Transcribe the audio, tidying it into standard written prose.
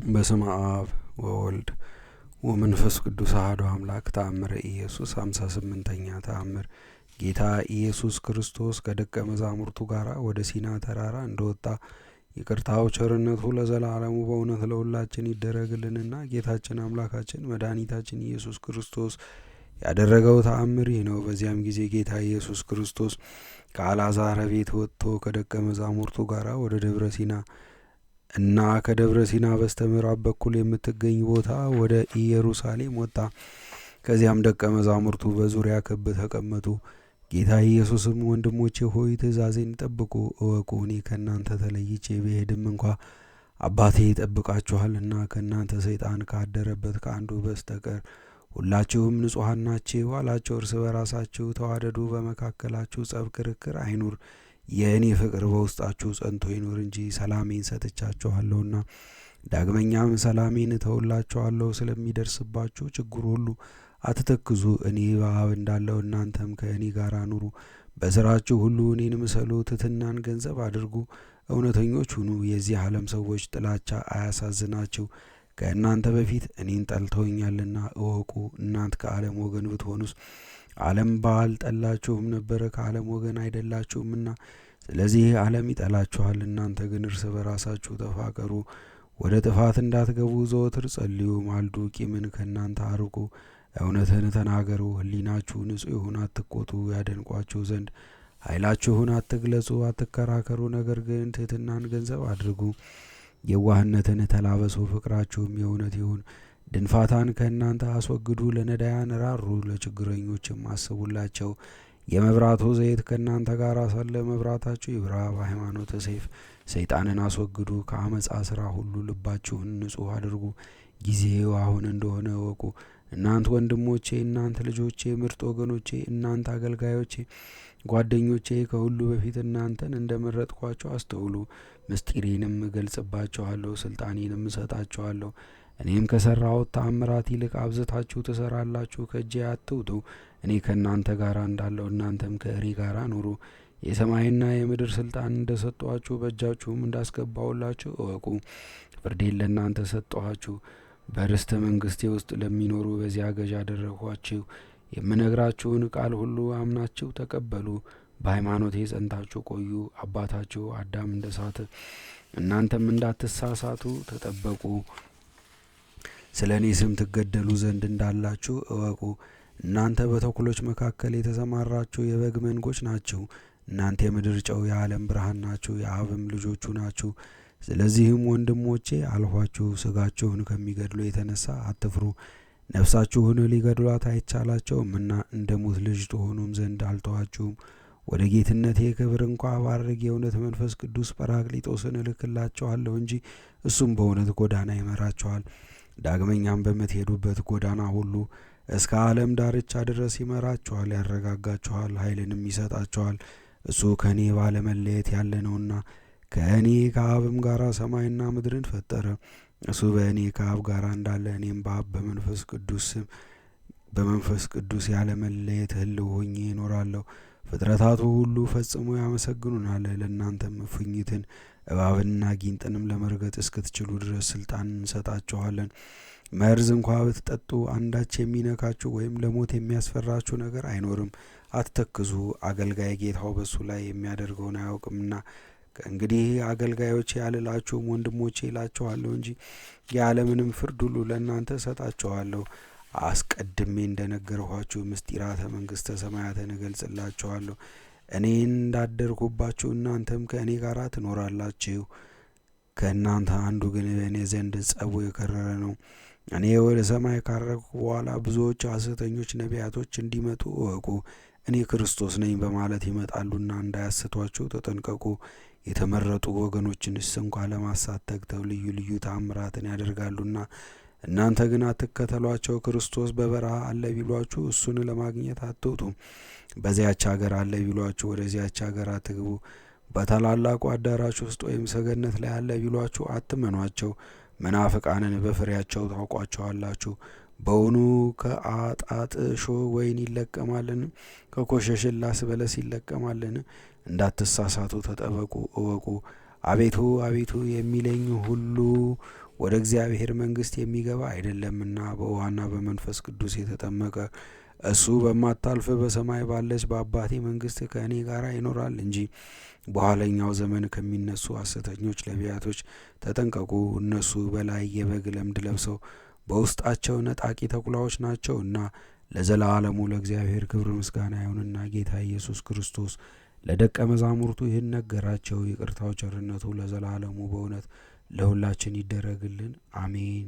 በስመ አብ ወወልድ ወመንፈስ ቅዱስ አሐዱ አምላክ። ተአምረ ኢየሱስ 58ኛ ተአምር። ጌታ ኢየሱስ ክርስቶስ ከደቀ መዛሙርቱ ጋር ወደ ሲና ተራራ እንደወጣ ይቅርታው ቸርነቱ ለዘላለሙ በእውነት ለሁላችን ይደረግልንና ጌታችን አምላካችን መድኃኒታችን ኢየሱስ ክርስቶስ ያደረገው ተአምር ይህ ነው። በዚያም ጊዜ ጌታ ኢየሱስ ክርስቶስ ከአልዓዛር ቤት ወጥቶ ከደቀ መዛሙርቱ ጋር ወደ ደብረ ሲና እና ከደብረ ሲና በስተምዕራብ በኩል የምትገኝ ቦታ ወደ ኢየሩሳሌም ወጣ። ከዚያም ደቀ መዛሙርቱ በዙሪያ ክብ ተቀመጡ። ጌታ ኢየሱስም ወንድሞቼ ሆይ ትእዛዜን ጠብቁ፣ እወቁ። እኔ ከእናንተ ተለይቼ ብሄድም እንኳ አባቴ ይጠብቃችኋልና ከእናንተ ሰይጣን ካደረበት ከአንዱ በስተቀር ሁላችሁም ንጹሐን ናችሁ አላቸው። እርስ በራሳችሁ ተዋደዱ፣ በመካከላችሁ ጸብ፣ ክርክር አይኑር። የእኔ ፍቅር በውስጣችሁ ጸንቶ ይኑር እንጂ ሰላሜን ሰጥቻችኋለሁና። ዳግመኛም ሰላሜን እተውላችኋለሁ። ስለሚደርስባችሁ ችግር ሁሉ አትተክዙ። እኔ በአብ እንዳለሁ እናንተም ከእኔ ጋር ኑሩ። በስራችሁ ሁሉ እኔን ምሰሉ። ትሕትናን ገንዘብ አድርጉ። እውነተኞች ሁኑ። የዚህ ዓለም ሰዎች ጥላቻ አያሳዝናችሁ። ከእናንተ በፊት እኔን ጠልተውኛልና እወቁ። እናንት ከዓለም ወገን ብትሆኑስ ዓለም ባልጠላችሁም ነበረ። ከዓለም ወገን አይደላችሁምና ስለዚህ ዓለም ይጠላችኋል። እናንተ ግን እርስ በራሳችሁ ተፋቀሩ፣ ወደ ጥፋት እንዳትገቡ ዘወትር ጸልዩ፣ ማልዱ። ቂምን ከእናንተ አርቁ፣ እውነትን ተናገሩ። ሕሊናችሁ ንጹሕ ይሁን፣ አትቆጡ። ያደንቋችሁ ዘንድ ኃይላችሁን አትግለጹ፣ አትከራከሩ። ነገር ግን ትሕትናን ገንዘብ አድርጉ። የዋህነትን ተላበሱ፣ ፍቅራችሁም የእውነት ይሁን። ድንፋታን ከእናንተ አስወግዱ። ለነዳያን ራሩ፣ ለችግረኞችም አስቡላቸው። የመብራቱ ዘይት ከእናንተ ጋር ሳለ መብራታችሁ ይብራ። በሃይማኖት ሰይፍ ሰይጣንን አስወግዱ። ከአመፃ ስራ ሁሉ ልባችሁን ንጹሕ አድርጉ። ጊዜው አሁን እንደሆነ እወቁ። እናንት ወንድሞቼ፣ እናንት ልጆቼ፣ ምርጥ ወገኖቼ፣ እናንት አገልጋዮቼ፣ ጓደኞቼ፣ ከሁሉ በፊት እናንተን እንደመረጥኳቸው አስተውሉ። ምስጢሬንም እገልጽባችኋለሁ፣ ስልጣኔንም እሰጣችኋለሁ። እኔም ከሠራሁት ተአምራት ይልቅ አብዝታችሁ ትሠራላችሁ። ከእጄ አትውጡ። እኔ ከእናንተ ጋር እንዳለሁ እናንተም ከእኔ ጋር ኑሩ። የሰማይና የምድር ስልጣን እንደሰጠኋችሁ በእጃችሁም እንዳስገባሁላችሁ እወቁ። ፍርዴን ለእናንተ ሰጠኋችሁ። በርስተ መንግሥቴ ውስጥ ለሚኖሩ በዚያ ገዥ አደረግኋችሁ። የምነግራችሁን ቃል ሁሉ አምናችሁ ተቀበሉ። በሃይማኖቴ ጸንታችሁ ቆዩ። አባታችሁ አዳም እንደሳተ እናንተም እንዳትሳሳቱ ተጠበቁ። ስለ እኔ ስም ትገደሉ ዘንድ እንዳላችሁ እወቁ። እናንተ በተኩሎች መካከል የተሰማራችሁ የበግ መንጎች ናችሁ። እናንተ የምድር ጨው የዓለም ብርሃን ናችሁ፣ የአብም ልጆቹ ናችሁ። ስለዚህም ወንድሞቼ አልኋችሁ፣ ሥጋችሁን ከሚገድሉ የተነሳ አትፍሩ። ነፍሳችሁን ሊገድሏት አይቻላቸውምና እንደ ሙት ልጅ ትሆኑም ዘንድ አልተዋችሁም። ወደ ጌትነቴ ክብር እንኳ ባርግ የእውነት መንፈስ ቅዱስ ጰራቅሊጦስን እልክላችኋለሁ እንጂ እሱም በእውነት ጎዳና ይመራችኋል። ዳግመኛም በምትሄዱበት ጎዳና ሁሉ እስከ ዓለም ዳርቻ ድረስ ይመራችኋል፣ ያረጋጋችኋል፣ ኃይልንም ይሰጣችኋል። እሱ ከእኔ ባለመለየት ያለ ነውና ከእኔ ከአብም ጋር ሰማይና ምድርን ፈጠረ። እሱ በእኔ ከአብ ጋር እንዳለ እኔም በአብ በመንፈስ ቅዱስ ያለመለየት ሕልው ሆኜ እኖራለሁ። ፍጥረታቱ ሁሉ ፈጽሞ ያመሰግኑናል። ለእናንተም እፉኝትን እባብንና ጊንጥንም ለመርገጥ እስክትችሉ ድረስ ስልጣን እንሰጣችኋለን። መርዝ እንኳ ብትጠጡ አንዳች የሚነካችሁ ወይም ለሞት የሚያስፈራችሁ ነገር አይኖርም። አትተክዙ። አገልጋይ ጌታው በሱ ላይ የሚያደርገውን አያውቅምና። ከእንግዲህ አገልጋዮቼ አልላችሁም ወንድሞቼ እላችኋለሁ እንጂ የዓለምንም ፍርድ ሁሉ ለእናንተ እሰጣችኋለሁ። አስቀድሜ እንደነገርኋችሁ ምስጢራተ መንግሥተ ሰማያትን እገልጽላችኋለሁ። እኔ እንዳደርኩባችሁ እናንተም ከእኔ ጋር ትኖራላችሁ። ከእናንተ አንዱ ግን በእኔ ዘንድ ጸቡ የከረረ ነው። እኔ ወደ ሰማይ ካረግሁ በኋላ ብዙዎች ሐሰተኞች ነቢያቶች እንዲመጡ እወቁ። እኔ ክርስቶስ ነኝ በማለት ይመጣሉና እንዳያስቷችሁ ተጠንቀቁ። የተመረጡ ወገኖችንስ እንኳ ለማሳት ተግተው ልዩ ልዩ ተአምራትን ያደርጋሉና እናንተ ግን አትከተሏቸው። ክርስቶስ በበረሃ አለ ቢሏችሁ እሱን ለማግኘት አትውጡ። በዚያች ሀገር አለ ቢሏችሁ ወደዚያች ሀገር አትግቡ። በታላላቁ አዳራሽ ውስጥ ወይም ሰገነት ላይ አለ ቢሏችሁ አትመኗቸው። መናፍቃንን በፍሬያቸው ታውቋቸዋላችሁ። በውኑ ከአጣጥ እሾህ ወይን ይለቀማልን? ከቆሸሽላስ በለስ ይለቀማልን? እንዳትሳሳቱ ተጠበቁ፣ እወቁ። አቤቱ አቤቱ የሚለኝ ሁሉ ወደ እግዚአብሔር መንግሥት የሚገባ አይደለምና በውሃና በመንፈስ ቅዱስ የተጠመቀ እሱ በማታልፍ በሰማይ ባለች በአባቴ መንግሥት ከእኔ ጋር ይኖራል እንጂ። በኋለኛው ዘመን ከሚነሱ ሐሰተኞች ነቢያቶች ተጠንቀቁ። እነሱ በላይ የበግ ለምድ ለብሰው በውስጣቸው ነጣቂ ተኩላዎች ናቸውና። ለዘላለሙ ለእግዚአብሔር ክብር ምስጋና ይሁንና ጌታ ኢየሱስ ክርስቶስ ለደቀ መዛሙርቱ ይህን ነገራቸው። ይቅርታው ቸርነቱ ለዘላለሙ በእውነት ለሁላችን ይደረግልን፣ አሜን።